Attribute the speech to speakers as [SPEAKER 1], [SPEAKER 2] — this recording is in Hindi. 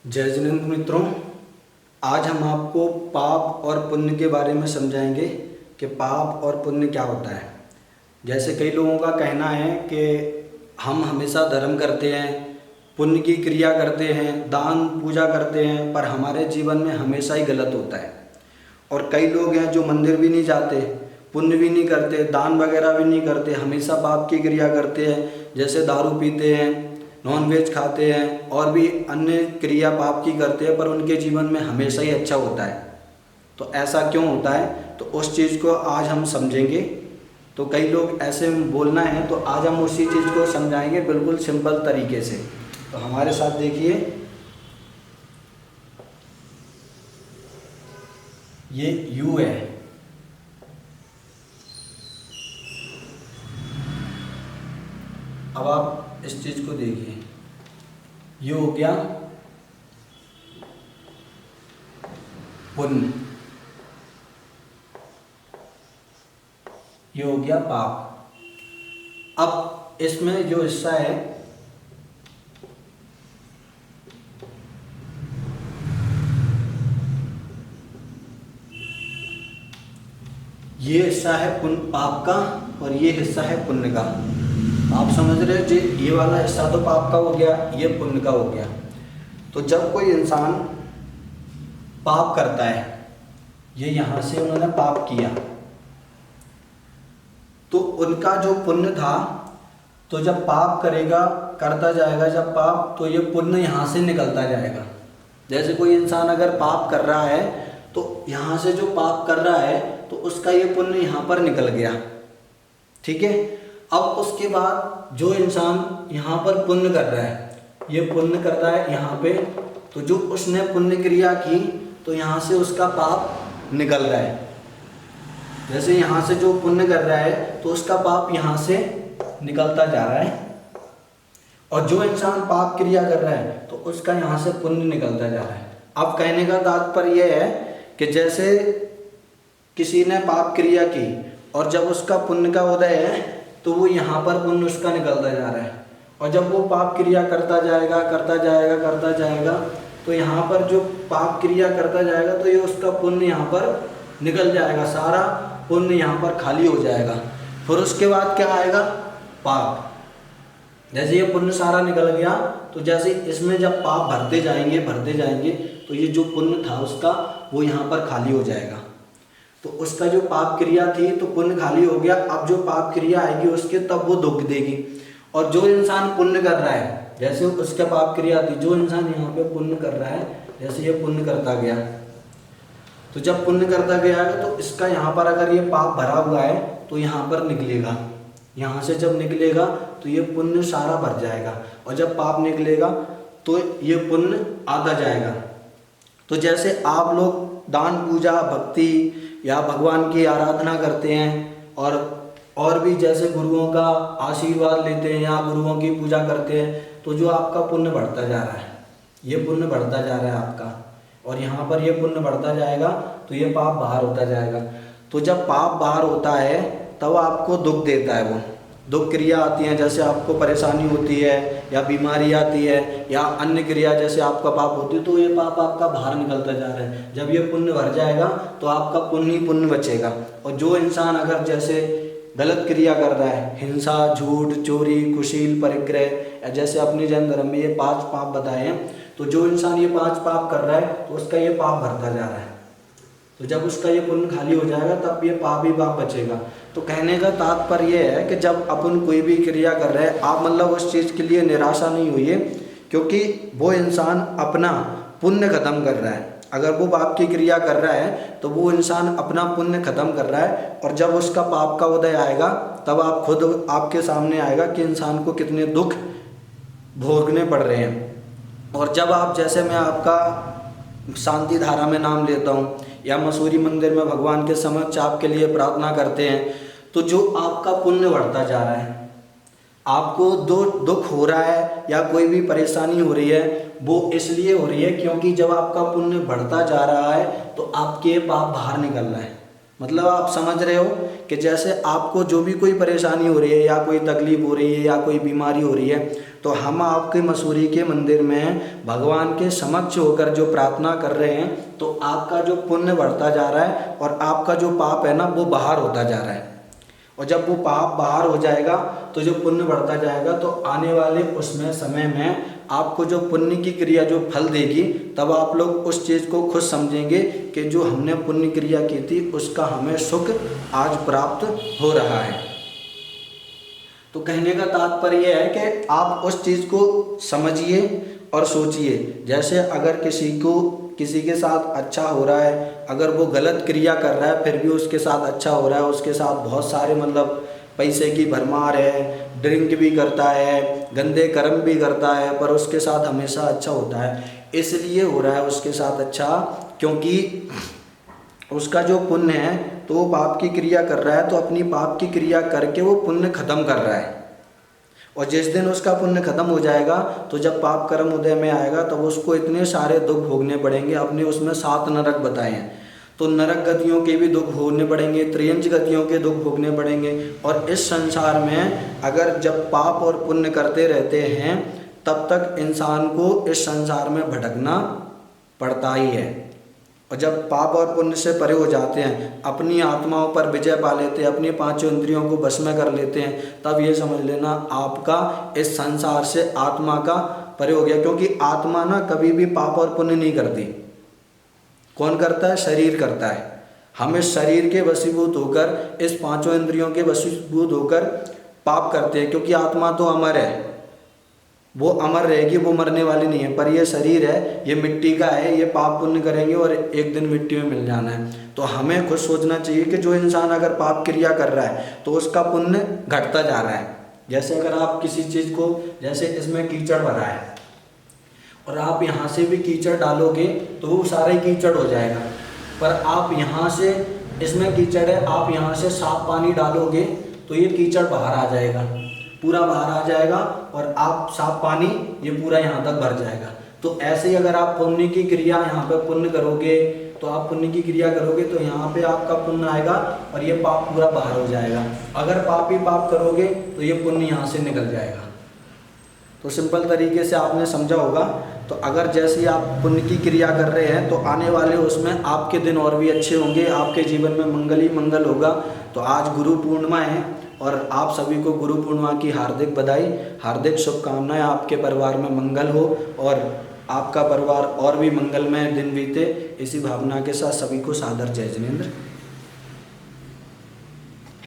[SPEAKER 1] जय जिनेंद्र मित्रों, आज हम आपको पाप और पुण्य के बारे में समझाएंगे कि पाप और पुण्य क्या होता है। जैसे कई लोगों का कहना है कि हम हमेशा धर्म करते हैं, पुण्य की क्रिया करते हैं, दान पूजा करते हैं, पर हमारे जीवन में हमेशा ही गलत होता है। और कई लोग हैं जो मंदिर भी नहीं जाते, पुण्य भी नहीं करते, दान वगैरह भी नहीं करते, हमेशा पाप की क्रिया करते हैं। जैसे दारू पीते हैं, नॉनवेज खाते हैं और भी अन्य क्रिया पाप की करते हैं, पर उनके जीवन में हमेशा ही अच्छा होता है। तो ऐसा क्यों होता है, तो उस चीज़ को आज हम समझेंगे। तो कई लोग ऐसे बोलना है, तो आज हम उसी चीज़ को समझाएंगे बिल्कुल सिंपल तरीके से। तो हमारे साथ देखिए, ये यू है, अब आप इस चीज को देखिए, ये हो गया पुण्य, ये हो गया पाप। अब इसमें जो हिस्सा है, ये हिस्सा है पुण्य पाप का और ये हिस्सा है पुण्य का। आप समझ रहे हो जी, ये वाला हिस्सा तो पाप का हो गया, ये पुण्य का हो गया। तो जब कोई इंसान पाप करता है, ये यहां से उन्होंने पाप किया, तो उनका जो पुण्य था, तो जब पाप करेगा, करता जाएगा जब पाप, तो ये पुण्य यहां से निकलता जाएगा। जैसे कोई इंसान अगर पाप कर रहा है, तो यहां से जो पाप कर रहा है, तो उसका ये पुण्य यहां पर निकल गया, ठीक है। अब उसके बाद जो इंसान यहाँ पर पुण्य कर रहा है, ये पुण्य कर रहा है यहाँ पे, तो जो उसने पुण्य क्रिया की, तो यहाँ से उसका पाप निकल रहा है। जैसे यहाँ से जो पुण्य कर रहा है, तो उसका पाप यहाँ से निकलता जा रहा है, और जो इंसान पाप क्रिया कर रहा है, तो उसका यहाँ से पुण्य निकलता जा रहा है। अब कहने का तात्पर्य यह है कि जैसे किसी ने पाप क्रिया की और जब उसका पुण्य का उदय है, तो वो यहाँ पर पुण्य उसका निकलता जा रहा है, और जब वो पाप क्रिया करता जाएगा करता जाएगा करता जाएगा, तो यहाँ पर जो पाप क्रिया करता जाएगा, तो ये उसका पुण्य यहाँ पर निकल जाएगा, सारा पुण्य यहाँ पर खाली हो जाएगा। फिर उसके बाद क्या आएगा, पाप। जैसे ये पुण्य सारा निकल गया, तो जैसे इसमें जब पाप भरते जाएंगे, तो ये जो पुण्य था उसका, वो यहाँ पर खाली हो जाएगा। तो उसका जो पाप क्रिया थी, तो पुण्य खाली हो गया। अब जो पाप क्रिया आएगी उसके, तब वो दुख देगी। और जो इंसान पुण्य कर रहा है, जैसे उसका पाप क्रिया थी, जो इंसान यहाँ पे पुण्य कर रहा है, जैसे ये पुण्य करता गया, तो जब पुण्य करता गया, तो इसका यहाँ पर अगर ये पाप भरा हुआ है, तो यहाँ पर निकलेगा, यहाँ से जब निकलेगा, तो ये पुण्य सारा भर जाएगा, और जब पाप निकलेगा, तो ये पुण्य आता जाएगा। तो जैसे आप लोग दान पूजा भक्ति या भगवान की आराधना करते हैं, और भी जैसे गुरुओं का आशीर्वाद लेते हैं या गुरुओं की पूजा करते हैं, तो जो आपका पुण्य बढ़ता जा रहा है, ये पुण्य बढ़ता जा रहा है आपका, और यहाँ पर ये पुण्य बढ़ता जाएगा, तो ये पाप बाहर होता जाएगा। तो जब पाप बाहर होता है, तब आपको दुख देता है, वो दुख क्रिया आती हैं, जैसे आपको परेशानी होती है या बीमारी आती है या अन्य क्रिया जैसे आपका पाप होती है, तो ये पाप आपका बाहर निकलता जा रहा है। जब ये पुण्य भर जाएगा, तो आपका पुण्य ही पुण्य बचेगा। और जो इंसान अगर जैसे गलत क्रिया कर रहा है, हिंसा, झूठ, चोरी, कुशील, परिग्रह, जैसे अपने जैन धर्म में ये 5 पाप बताए हैं, तो जो इंसान ये 5 पाप कर रहा है, तो उसका ये पाप भरता जा रहा है। तो जब उसका ये पुण्य खाली हो जाएगा, तब ये पाप ही पाप बचेगा। तो कहने का तात्पर्य ये है कि जब अपन कोई भी क्रिया कर रहे हैं, आप मतलब उस चीज़ के लिए निराशा नहीं हुई है, क्योंकि वो इंसान अपना पुण्य खत्म कर रहा है। अगर वो पाप की क्रिया कर रहा है, तो वो इंसान अपना पुण्य खत्म कर रहा है, और जब उसका पाप का उदय आएगा, तब आप खुद आपके सामने आएगा कि इंसान को कितने दुख भोगने पड़ रहे हैं। और जब आप, जैसे मैं आपका शांति धारा में नाम लेता हूँ, या मसूरी मंदिर में भगवान के समक्ष आपके लिए प्रार्थना करते हैं, तो जो आपका पुण्य बढ़ता जा रहा है, आपको दुख हो रहा है या कोई भी परेशानी हो रही है, वो इसलिए हो रही है क्योंकि जब आपका पुण्य बढ़ता जा रहा है, तो आपके पाप बाहर निकल रहा है। मतलब आप समझ रहे हो कि जैसे आपको जो भी कोई परेशानी हो रही है या कोई तकलीफ हो रही है या कोई बीमारी हो रही है, तो हम आपके मसूरी के मंदिर में भगवान के समक्ष होकर जो प्रार्थना कर रहे हैं, तो आपका जो पुण्य बढ़ता जा रहा है और आपका जो पाप है ना वो बाहर होता जा रहा है। और जब वो पाप बाहर हो जाएगा तो जो पुण्य बढ़ता जाएगा, तो आने वाले उसमें समय में आपको जो पुण्य की क्रिया जो फल देगी, तब आप लोग उस चीज़ को खुद समझेंगे कि जो हमने पुण्य क्रिया की थी उसका हमें सुख आज प्राप्त हो रहा है। तो कहने का तात्पर्य यह है कि आप उस चीज़ को समझिए और सोचिए। जैसे अगर किसी के साथ अच्छा हो रहा है, अगर वो गलत क्रिया कर रहा है फिर भी उसके साथ अच्छा हो रहा है, उसके साथ बहुत सारे मतलब पैसे की भरमार है, ड्रिंक भी करता है, गंदे कर्म भी करता है, पर उसके साथ हमेशा अच्छा होता है। इसलिए हो रहा है उसके साथ अच्छा क्योंकि उसका जो पुण्य है तो वो पाप की क्रिया कर रहा है, तो अपनी पाप की क्रिया करके वो पुण्य खत्म कर रहा है। और जिस दिन उसका पुण्य खत्म हो जाएगा, तो जब पाप कर्म उदय में आएगा तब उसको इतने सारे दुख भोगने पड़ेंगे। अपने उसमें 7 नरक बताए हैं, तो नरक गतियों के भी दुख भोगने पड़ेंगे, त्रियंच गतियों के दुख भोगने पड़ेंगे। और इस संसार में अगर जब पाप और पुण्य करते रहते हैं तब तक इंसान को इस संसार में भटकना पड़ता ही है। और जब पाप और पुण्य से परे हो जाते हैं, अपनी आत्माओं पर विजय पा लेते हैं, अपनी 5 इंद्रियों को वश में कर लेते हैं, तब ये समझ लेना आपका इस संसार से आत्मा का परे हो गया। क्योंकि आत्मा ना कभी भी पाप और पुण्य नहीं करती। कौन करता है? शरीर करता है। हम इस शरीर के वशीभूत होकर, इस 5 इंद्रियों के वशीभूत होकर पाप करते हैं। क्योंकि आत्मा तो अमर है, वो अमर रहेगी, वो मरने वाली नहीं है। पर ये शरीर है, ये मिट्टी का है, ये पाप पुण्य करेंगे और एक दिन मिट्टी में मिल जाना है। तो हमें खुद सोचना चाहिए कि जो इंसान अगर पाप क्रिया कर रहा है तो उसका पुण्य घटता जा रहा है। जैसे अगर आप किसी चीज़ को, जैसे इसमें कीचड़ भरा है और आप यहाँ से भी कीचड़ डालोगे तो वो सारा ही कीचड़ हो जाएगा। पर आप यहाँ से, इसमें कीचड़ है, आप यहाँ से साफ पानी डालोगे तो ये कीचड़ बाहर आ जाएगा, पूरा बाहर आ जाएगा और आप साफ पानी ये पूरा यहाँ तक भर जाएगा। तो ऐसे ही अगर आप पुण्य की क्रिया यहाँ पे पुण्य करोगे, तो आप पुण्य की क्रिया करोगे तो यहाँ पे आपका पुण्य आएगा और ये पाप पूरा बाहर हो जाएगा। अगर पाप ही पाप करोगे तो ये पुण्य यहाँ से निकल जाएगा। तो सिंपल तरीके से आपने समझा होगा। तो अगर जैसे आप पुण्य की क्रिया कर रहे हैं तो आने वाले उसमें आपके दिन और भी अच्छे होंगे, आपके जीवन में मंगल ही मंगल होगा। तो आज गुरु पूर्णिमा है और आप सभी को गुरु पूर्णिमा की हार्दिक बधाई, हार्दिक शुभकामनाएं। आपके परिवार में मंगल हो और आपका परिवार और भी मंगलमय दिन बीते, इसी भावना के साथ सभी को सादर जय जिनेंद्र।